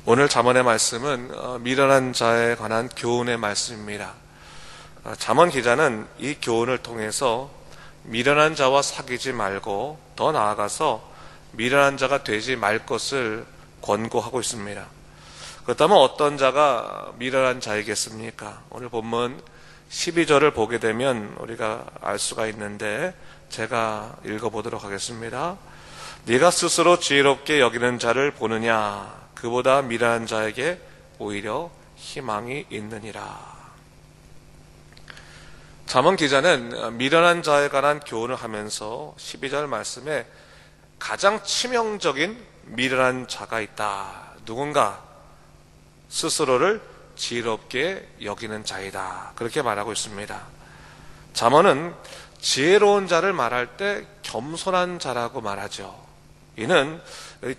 오늘 잠언의 말씀은 미련한 자에 관한 교훈의 말씀입니다. 잠언 기자는 이 교훈을 통해서 미련한 자와 사귀지 말고 더 나아가서 미련한 자가 되지 말 것을 권고하고 있습니다. 그렇다면 어떤 자가 미련한 자이겠습니까? 오늘 본문 12절을 보게 되면 우리가 알 수가 있는데 제가 읽어보도록 하겠습니다. 네가 스스로 지혜롭게 여기는 자를 보느냐? 그보다 미련한 자에게 오히려 희망이 있느니라. 잠언 기자는 미련한 자에 관한 교훈을 하면서 12절 말씀에 가장 치명적인 미련한 자가 있다. 누군가 스스로를 지혜롭게 여기는 자이다. 그렇게 말하고 있습니다. 잠언은 지혜로운 자를 말할 때 겸손한 자라고 말하죠. 이는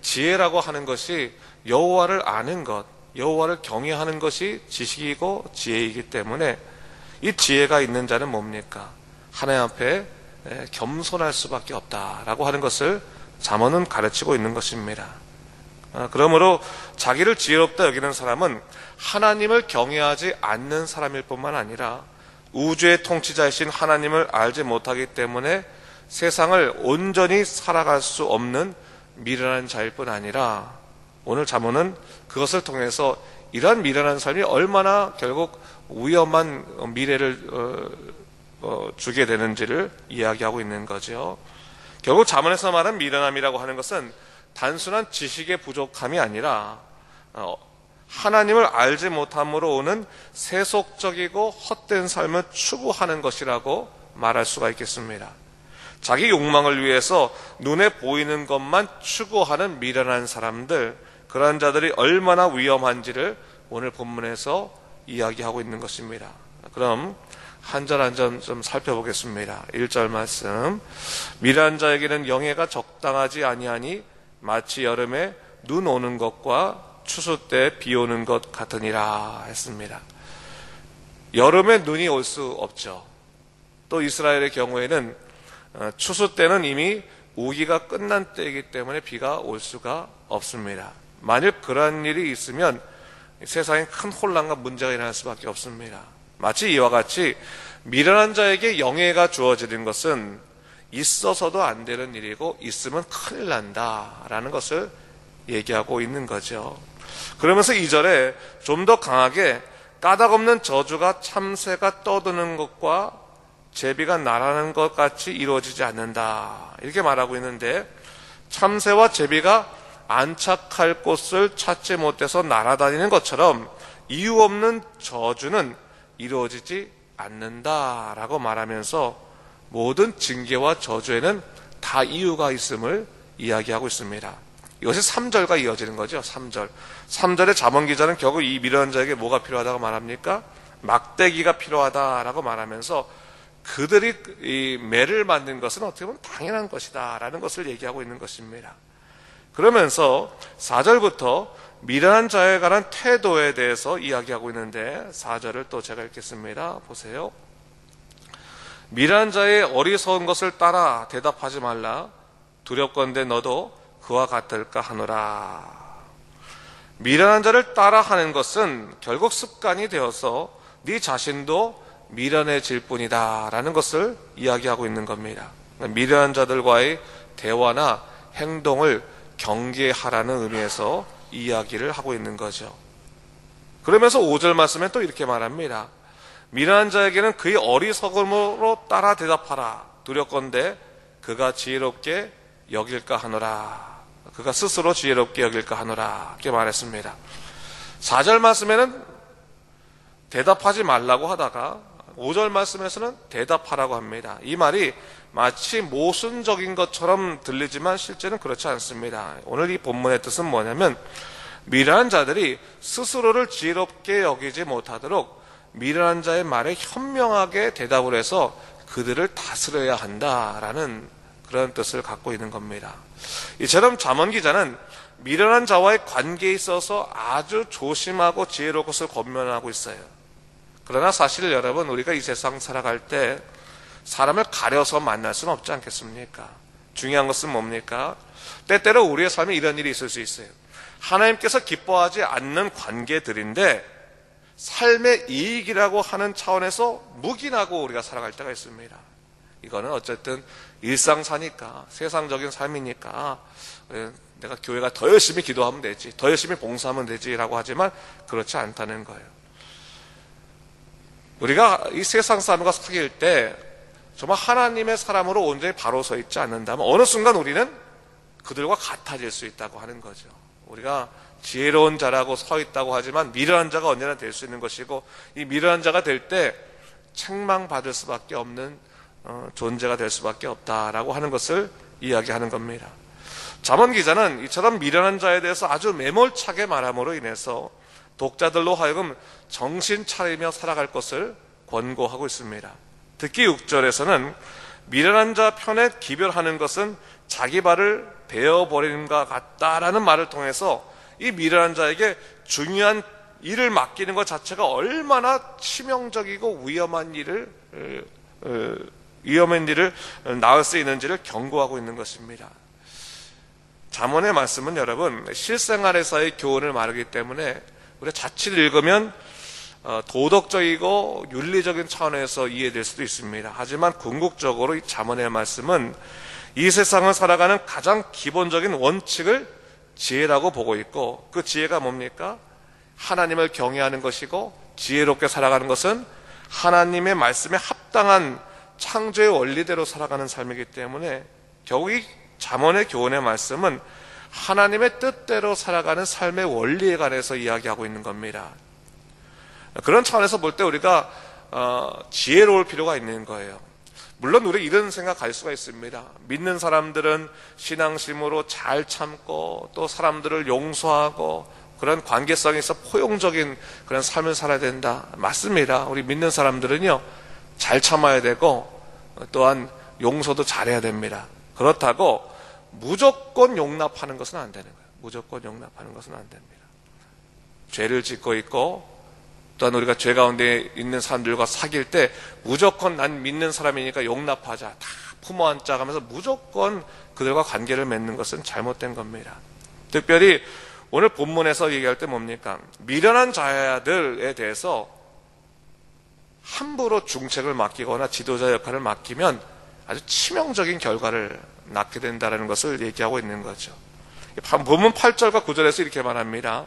지혜라고 하는 것이 여호와를 아는 것, 여호와를 경외하는 것이 지식이고 지혜이기 때문에 이 지혜가 있는 자는 뭡니까? 하나님 앞에 겸손할 수밖에 없다라고 하는 것을 잠언은 가르치고 있는 것입니다. 그러므로 자기를 지혜롭다 여기는 사람은 하나님을 경외하지 않는 사람일 뿐만 아니라 우주의 통치자이신 하나님을 알지 못하기 때문에 세상을 온전히 살아갈 수 없는 미련한 자일 뿐 아니라 오늘 잠언은 그것을 통해서 이러한 미련한 삶이 얼마나 결국 위험한 미래를 주게 되는지를 이야기하고 있는 거죠. 결국 잠언에서 말하는 미련함이라고 하는 것은 단순한 지식의 부족함이 아니라 하나님을 알지 못함으로 오는 세속적이고 헛된 삶을 추구하는 것이라고 말할 수가 있겠습니다. 자기 욕망을 위해서 눈에 보이는 것만 추구하는 미련한 사람들, 그러한 자들이 얼마나 위험한지를 오늘 본문에서 이야기하고 있는 것입니다. 그럼 한 절 한 절 좀 살펴보겠습니다. 1절 말씀, 미련한 자에게는 영예가 적당하지 아니하니 마치 여름에 눈 오는 것과 추수 때 비 오는 것 같으니라 했습니다. 여름에 눈이 올 수 없죠. 또 이스라엘의 경우에는 추수 때는 이미 우기가 끝난 때이기 때문에 비가 올 수가 없습니다. 만일 그러한 일이 있으면 세상에 큰 혼란과 문제가 일어날 수밖에 없습니다. 마치 이와 같이 미련한 자에게 영예가 주어지는 것은 있어서도 안 되는 일이고 있으면 큰일 난다라는 것을 얘기하고 있는 거죠. 그러면서 2절에 좀 더 강하게 까닭없는 저주가 참새가 떠드는 것과 제비가 날아가는 것 같이 이루어지지 않는다 이렇게 말하고 있는데, 참새와 제비가 안착할 곳을 찾지 못해서 날아다니는 것처럼 이유 없는 저주는 이루어지지 않는다라고 말하면서 모든 징계와 저주에는 다 이유가 있음을 이야기하고 있습니다. 이것이 3절과 이어지는 거죠. 3절의 잠언 기자는 결국 이 미련한 자에게 뭐가 필요하다고 말합니까? 막대기가 필요하다라고 말하면서 그들이 이 매를 만든 것은 어떻게 보면 당연한 것이다 라는 것을 얘기하고 있는 것입니다. 그러면서 4절부터 미련한 자에 관한 태도에 대해서 이야기하고 있는데 4절을 또 제가 읽겠습니다. 보세요. 미련한 자의 어리석은 것을 따라 대답하지 말라. 두렵건대 너도 그와 같을까 하노라. 미련한 자를 따라하는 것은 결국 습관이 되어서 네 자신도 미련해질 뿐이다 라는 것을 이야기하고 있는 겁니다. 미련한 자들과의 대화나 행동을 경계하라는 의미에서 이야기를 하고 있는 거죠. 그러면서 5절 말씀에 또 이렇게 말합니다. 미련한 자에게는 그의 어리석음으로 따라 대답하라. 두렵건대 그가 지혜롭게 여길까 하노라. 그가 스스로 지혜롭게 여길까 하노라. 이렇게 말했습니다. 4절 말씀에는 대답하지 말라고 하다가 5절 말씀에서는 대답하라고 합니다. 이 말이 마치 모순적인 것처럼 들리지만 실제는 그렇지 않습니다. 오늘 이 본문의 뜻은 뭐냐면 미련한 자들이 스스로를 지혜롭게 여기지 못하도록 미련한 자의 말에 현명하게 대답을 해서 그들을 다스려야 한다라는 그런 뜻을 갖고 있는 겁니다. 이처럼 잠언 기자는 미련한 자와의 관계에 있어서 아주 조심하고 지혜로운 것을 권면하고 있어요. 그러나 사실 여러분, 우리가 이 세상 살아갈 때 사람을 가려서 만날 수는 없지 않겠습니까? 중요한 것은 뭡니까? 때때로 우리의 삶에 이런 일이 있을 수 있어요. 하나님께서 기뻐하지 않는 관계들인데 삶의 이익이라고 하는 차원에서 묵인하고 우리가 살아갈 때가 있습니다. 이거는 어쨌든 일상사니까, 세상적인 삶이니까 내가 교회가 더 열심히 기도하면 되지, 더 열심히 봉사하면 되지라고 하지만 그렇지 않다는 거예요. 우리가 이 세상 사람과 사귈 때 정말 하나님의 사람으로 온전히 바로 서 있지 않는다면 어느 순간 우리는 그들과 같아질 수 있다고 하는 거죠. 우리가 지혜로운 자라고 서 있다고 하지만 미련한 자가 언제나 될 수 있는 것이고, 이 미련한 자가 될 때 책망받을 수밖에 없는 존재가 될 수밖에 없다라고 하는 것을 이야기하는 겁니다. 잠언 기자는 이처럼 미련한 자에 대해서 아주 매몰차게 말함으로 인해서 독자들로 하여금 정신 차리며 살아갈 것을 권고하고 있습니다. 특히 6절에서는 미련한 자 편에 기별하는 것은 자기 발을 베어버리는 것 같다라는 말을 통해서 이 미련한 자에게 중요한 일을 맡기는 것 자체가 얼마나 치명적이고 위험한 일을 낳을 수 있는지를 경고하고 있는 것입니다. 잠언의 말씀은 여러분 실생활에서의 교훈을 말하기 때문에 우리가 자칫 읽으면 도덕적이고 윤리적인 차원에서 이해될 수도 있습니다. 하지만 궁극적으로 이 잠언의 말씀은 이 세상을 살아가는 가장 기본적인 원칙을 지혜라고 보고 있고, 그 지혜가 뭡니까? 하나님을 경외하는 것이고, 지혜롭게 살아가는 것은 하나님의 말씀에 합당한 창조의 원리대로 살아가는 삶이기 때문에 결국 이 잠언의 교훈의 말씀은 하나님의 뜻대로 살아가는 삶의 원리에 관해서 이야기하고 있는 겁니다. 그런 차원에서 볼 때 우리가 지혜로울 필요가 있는 거예요. 물론 우리 이런 생각할 수가 있습니다. 믿는 사람들은 신앙심으로 잘 참고 또 사람들을 용서하고 그런 관계성에서 포용적인 그런 삶을 살아야 된다. 맞습니다. 우리 믿는 사람들은요 잘 참아야 되고 또한 용서도 잘해야 됩니다. 그렇다고 무조건 용납하는 것은 안 되는 거예요. 무조건 용납하는 것은 안 됩니다. 죄를 짓고 있고 또한 우리가 죄 가운데 있는 사람들과 사귈 때 무조건 난 믿는 사람이니까 용납하자, 다 품어 안자 하면서 무조건 그들과 관계를 맺는 것은 잘못된 겁니다. 특별히 오늘 본문에서 얘기할 때 뭡니까? 미련한 자들에 대해서 함부로 중책을 맡기거나 지도자 역할을 맡기면 아주 치명적인 결과를 낳게 된다는 것을 얘기하고 있는 거죠. 본문 8절과 9절에서 이렇게 말합니다.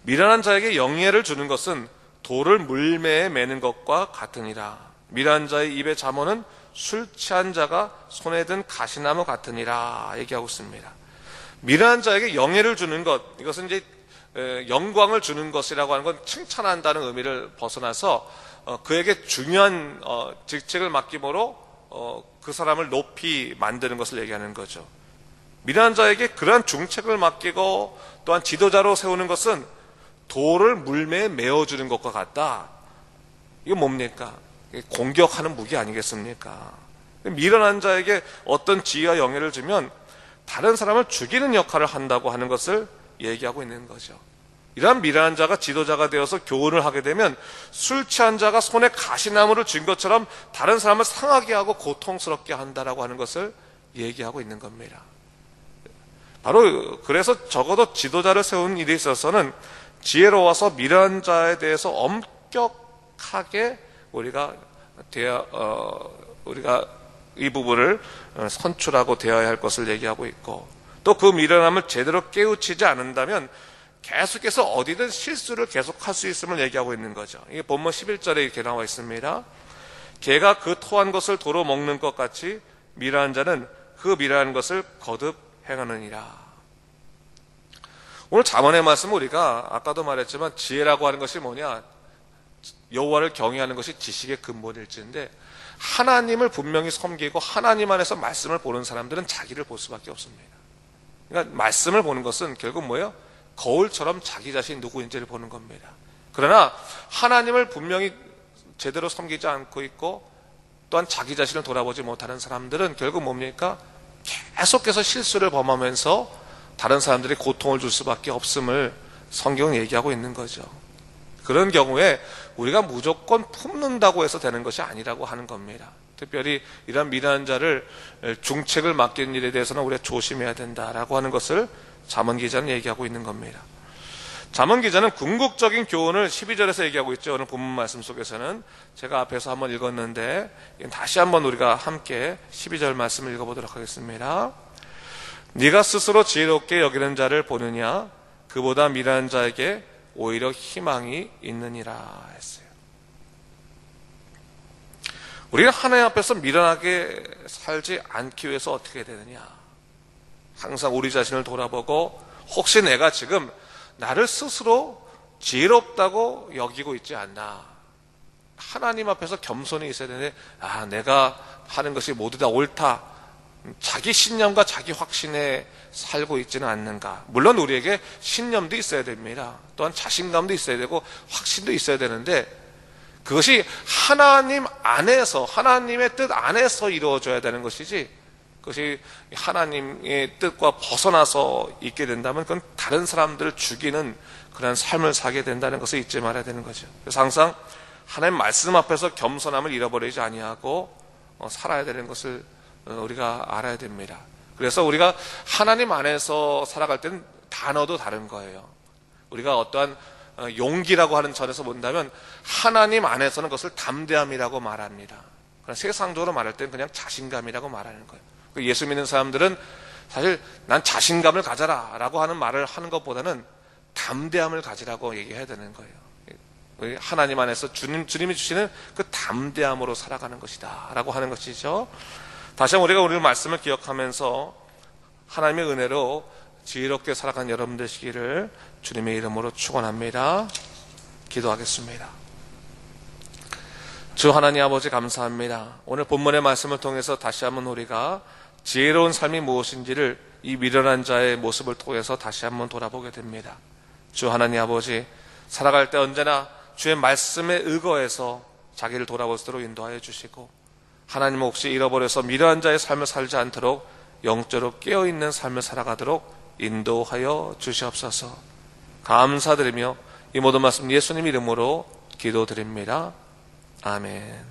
미련한 자에게 영예를 주는 것은 돌을 물매에 매는 것과 같으니라. 미련한 자의 입의 잠언은 술 취한 자가 손에 든 가시나무 같으니라 얘기하고 있습니다. 미련한 자에게 영예를 주는 것, 이것은 이제 영광을 주는 것이라고 하는 건 칭찬한다는 의미를 벗어나서 그에게 중요한 직책을 맡김으로 그 사람을 높이 만드는 것을 얘기하는 거죠. 미련한 자에게 그러한 중책을 맡기고 또한 지도자로 세우는 것은 돌을 물매에 메어주는 것과 같다. 이게 뭡니까? 공격하는 무기 아니겠습니까? 미련한 자에게 어떤 지위와 영예를 주면 다른 사람을 죽이는 역할을 한다고 하는 것을 얘기하고 있는 거죠. 이러한 미련한 자가 지도자가 되어서 교훈을 하게 되면 술 취한 자가 손에 가시나무를 쥔 것처럼 다른 사람을 상하게 하고 고통스럽게 한다라고 하는 것을 얘기하고 있는 겁니다. 바로 그래서 적어도 지도자를 세운 일에 있어서는 지혜로워서 미련한 자에 대해서 엄격하게 우리가 이 부분을 선출하고 대해야 할 것을 얘기하고 있고, 또 그 미련함을 제대로 깨우치지 않는다면 계속해서 어디든 실수를 계속할 수 있음을 얘기하고 있는 거죠. 이게 본문 11절에 이렇게 나와 있습니다. 개가 그 토한 것을 도로 먹는 것 같이 미련한 자는 그 미련한 것을 거듭 행하느니라. 오늘 잠언의 말씀은 우리가 아까도 말했지만 지혜라고 하는 것이 뭐냐, 여호와를 경외하는 것이 지식의 근본일지인데 하나님을 분명히 섬기고 하나님 안에서 말씀을 보는 사람들은 자기를 볼 수밖에 없습니다. 그러니까 말씀을 보는 것은 결국 뭐예요? 거울처럼 자기 자신이 누구인지를 보는 겁니다. 그러나 하나님을 분명히 제대로 섬기지 않고 있고 또한 자기 자신을 돌아보지 못하는 사람들은 결국 뭡니까? 계속해서 실수를 범하면서 다른 사람들이 고통을 줄 수밖에 없음을 성경은 얘기하고 있는 거죠. 그런 경우에 우리가 무조건 품는다고 해서 되는 것이 아니라고 하는 겁니다. 특별히 이런 미련한 자를 중책을 맡기는 일에 대해서는 우리가 조심해야 된다라고 하는 것을 잠언 기자는 얘기하고 있는 겁니다. 잠언 기자는 궁극적인 교훈을 12절에서 얘기하고 있죠. 오늘 본문 말씀 속에서는 제가 앞에서 한번 읽었는데 다시 한번 우리가 함께 12절 말씀을 읽어보도록 하겠습니다. 네가 스스로 지혜롭게 여기는 자를 보느냐 그보다 미련한 자에게 오히려 희망이 있느니라 했어요. 우리는 하나님 앞에서 미련하게 살지 않기 위해서 어떻게 해야 되느냐, 항상 우리 자신을 돌아보고 혹시 내가 지금 나를 스스로 지혜롭다고 여기고 있지 않나, 하나님 앞에서 겸손히 있어야 되는데 내가 하는 것이 모두 다 옳다, 자기 신념과 자기 확신에 살고 있지는 않는가. 물론 우리에게 신념도 있어야 됩니다. 또한 자신감도 있어야 되고 확신도 있어야 되는데 그것이 하나님 안에서, 하나님의 뜻 안에서 이루어져야 되는 것이지, 그것이 하나님의 뜻과 벗어나서 있게 된다면 그건 다른 사람들을 죽이는 그런 삶을 살게 된다는 것을 잊지 말아야 되는 거죠. 그래서 항상 하나님 말씀 앞에서 겸손함을 잃어버리지 아니하고 살아야 되는 것을 우리가 알아야 됩니다. 그래서 우리가 하나님 안에서 살아갈 때는 단어도 다른 거예요. 우리가 어떠한 용기라고 하는 전에서 본다면 하나님 안에서는 그것을 담대함이라고 말합니다. 그러나 세상적으로 말할 때는 그냥 자신감이라고 말하는 거예요. 예수 믿는 사람들은 사실 난 자신감을 가져라 라고 하는 말을 하는 것보다는 담대함을 가지라고 얘기해야 되는 거예요. 하나님 안에서 주님이 주시는 그 담대함으로 살아가는 것이다 라고 하는 것이죠. 다시 한번 우리가 오늘 말씀을 기억하면서 하나님의 은혜로 지혜롭게 살아가는 여러분 되시기를 주님의 이름으로 축원합니다. 기도하겠습니다. 주 하나님 아버지 감사합니다. 오늘 본문의 말씀을 통해서 다시 한번 우리가 지혜로운 삶이 무엇인지를 이 미련한 자의 모습을 통해서 다시 한번 돌아보게 됩니다. 주 하나님 아버지, 살아갈 때 언제나 주의 말씀에 의거해서 자기를 돌아볼 수 있도록 인도하여 주시고, 하나님 혹시 잃어버려서 미련한 자의 삶을 살지 않도록 영적으로 깨어있는 삶을 살아가도록 인도하여 주시옵소서. 감사드리며 이 모든 말씀 예수님 이름으로 기도드립니다. 아멘.